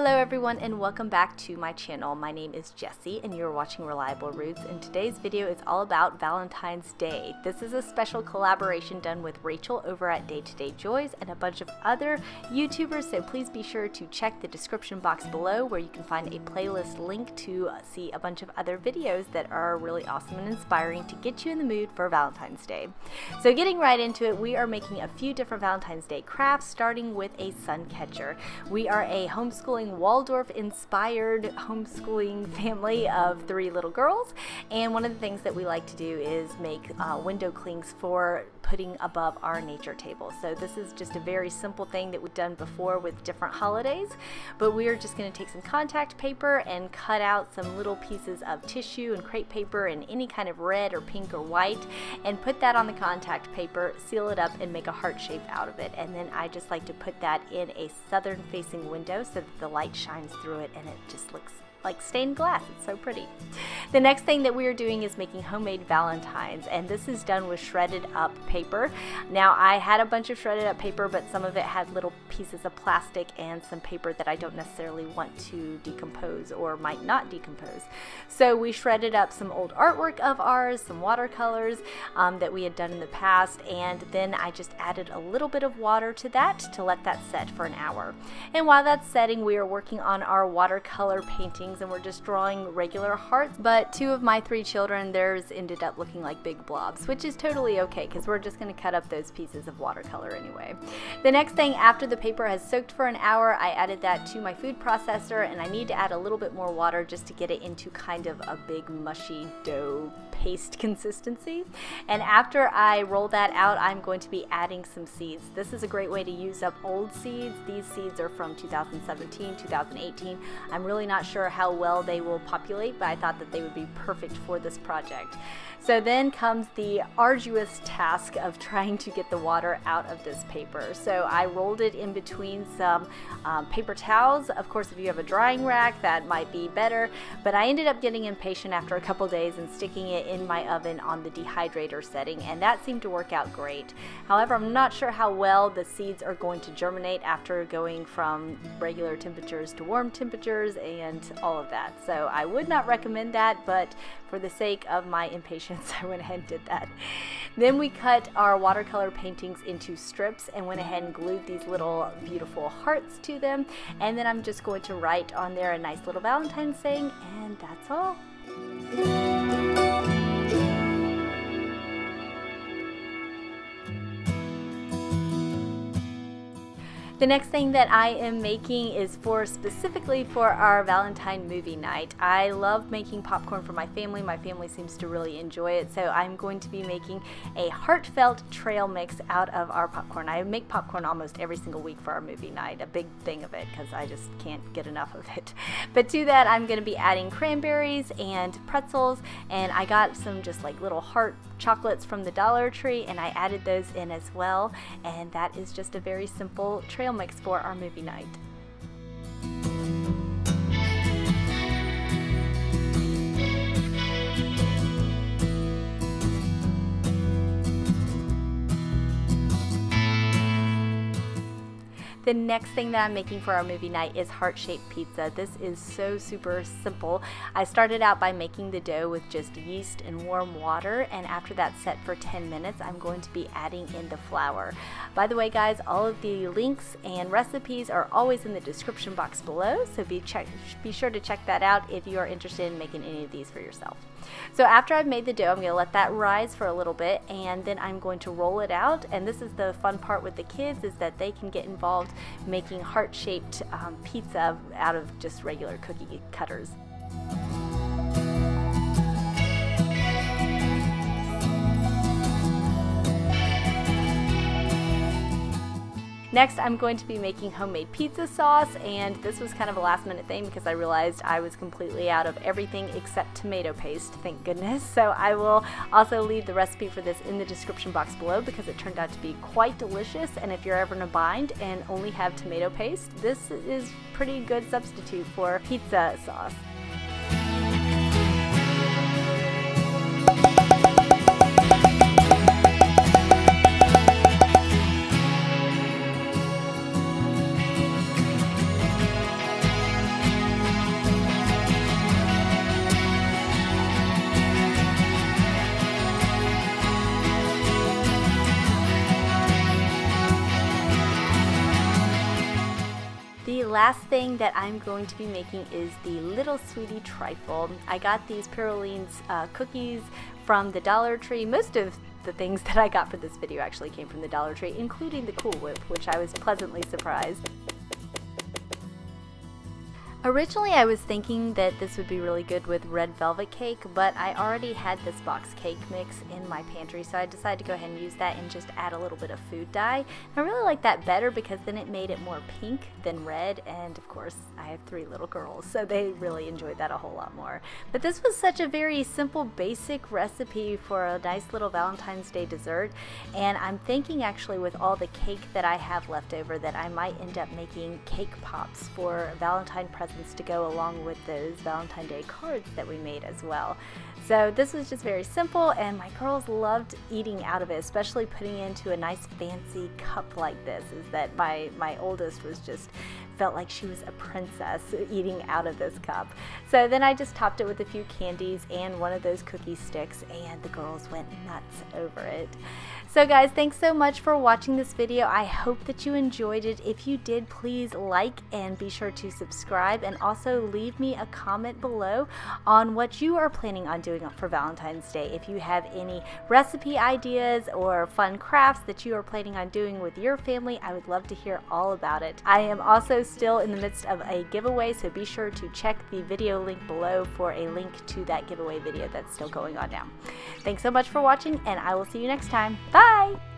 Hello everyone and welcome back to my channel. My name is Jessie and you're watching Reliable Roots, and today's video is all about Valentine's Day. This is a special collaboration done with Rachel over at Day to Day Joys and a bunch of other YouTubers, so please be sure to check the description box below where you can find a playlist link to see a bunch of other videos that are really awesome and inspiring to get you in the mood for Valentine's Day. So getting right into it, we are making a few different Valentine's Day crafts, starting with a sun catcher. We are a homeschooling Waldorf-inspired homeschooling family of 3 little girls, and one of the things that we like to do is make window clings for putting above our nature table. So this is just a very simple thing that we've done before with different holidays, but we are just going to take some contact paper and cut out some little pieces of tissue and crepe paper in any kind of red or pink or white, and put that on the contact paper, seal it up, and make a heart shape out of it. And then I just like to put that in a southern facing window so that the light shines through it and it just looks like stained glass. It's so pretty. The next thing that we are doing is making homemade Valentines, and this is done with shredded up paper. Now, I had a bunch of shredded up paper, but some of it had little pieces of plastic and some paper that I don't necessarily want to decompose or might not decompose. So we shredded up some old artwork of ours, some watercolors that we had done in the past, and then I just added a little bit of water to that to let that set for an hour. And while that's setting, we are working on our watercolor paintings, and we're just drawing regular hearts, but 2 of my 3 children, theirs ended up looking like big blobs, which is totally okay because we're just going to cut up those pieces of watercolor anyway. The next thing, after the paper has soaked for an hour, I added that to my food processor, and I need to add a little bit more water just to get it into kind of a big mushy dough paste consistency. And after I roll that out, I'm going to be adding some seeds. This is a great way to use up old seeds. These seeds are from 2017, 2018. I'm really not sure how well they will populate, but I thought that they would be perfect for this project. So then comes the arduous task of trying to get the water out of this paper. So I rolled it in between some paper towels. Of course, if you have a drying rack, that might be better, but I ended up getting impatient after a couple days and sticking it in my oven on the dehydrator setting, and that seemed to work out great. However, I'm not sure how well the seeds are going to germinate after going from regular temperatures to warm temperatures and all of that. So I would not recommend that, but for the sake of my impatience, I went ahead and did that. Then we cut our watercolor paintings into strips and went ahead and glued these little beautiful hearts to them. And then I'm just going to write on there a nice little Valentine saying, and that's all. The next thing that I am making is specifically for our Valentine movie night. I love making popcorn for my family. My family seems to really enjoy it, so I'm going to be making a heartfelt trail mix out of our popcorn. I make popcorn almost every single week for our movie night, a big thing of it, because I just can't get enough of it. But to that, I'm going to be adding cranberries and pretzels, and I got some just like little heart chocolates from the Dollar Tree, and I added those in as well, and that is just a very simple trail mix for our movie night. The next thing that I'm making for our movie night is heart-shaped pizza. This is so super simple. I started out by making the dough with just yeast and warm water, and after that's set for 10 minutes, I'm going to be adding in the flour. By the way, guys, all of the links and recipes are always in the description box below, so be sure to check that out if you are interested in making any of these for yourself. So after I've made the dough, I'm going to let that rise for a little bit, and then I'm going to roll it out. And this is the fun part with the kids, is that they can get involved making heart-shaped pizza out of just regular cookie cutters. Next, I'm going to be making homemade pizza sauce, and this was kind of a last minute thing because I realized I was completely out of everything except tomato paste, thank goodness. So I will also leave the recipe for this in the description box below because it turned out to be quite delicious, and if you're ever in a bind and only have tomato paste, this is a pretty good substitute for pizza sauce. last thing that I'm going to be making is the Little Sweetie Trifle. I got these Pyrrolines cookies from the Dollar Tree. Most of the things that I got for this video actually came from the Dollar Tree, including the Cool Whip, which I was pleasantly surprised. Originally, I was thinking that this would be really good with red velvet cake, but I already had this box cake mix in my pantry, so I decided to go ahead and use that and just add a little bit of food dye. I really like that better because then it made it more pink than red, and of course, I have 3 little girls, so they really enjoyed that a whole lot more. But this was such a very simple, basic recipe for a nice little Valentine's Day dessert, and I'm thinking actually with all the cake that I have left over that I might end up making cake pops for Valentine presents to go along with those Valentine's Day cards that we made as well. So this was just very simple, and my girls loved eating out of it, especially putting it into a nice fancy cup like this. Is that my oldest was just felt like she was a princess eating out of this cup. So then I just topped it with a few candies and one of those cookie sticks, and the girls went nuts over it. So guys, thanks so much for watching this video. I hope that you enjoyed it. If you did, please like and be sure to subscribe, and also leave me a comment below on what you are planning on doing for Valentine's Day. If you have any recipe ideas or fun crafts that you are planning on doing with your family, I would love to hear all about it. I am also still in the midst of a giveaway, so be sure to check the video link below for a link to that giveaway video that's still going on now. Thanks so much for watching, and I will see you next time. Bye!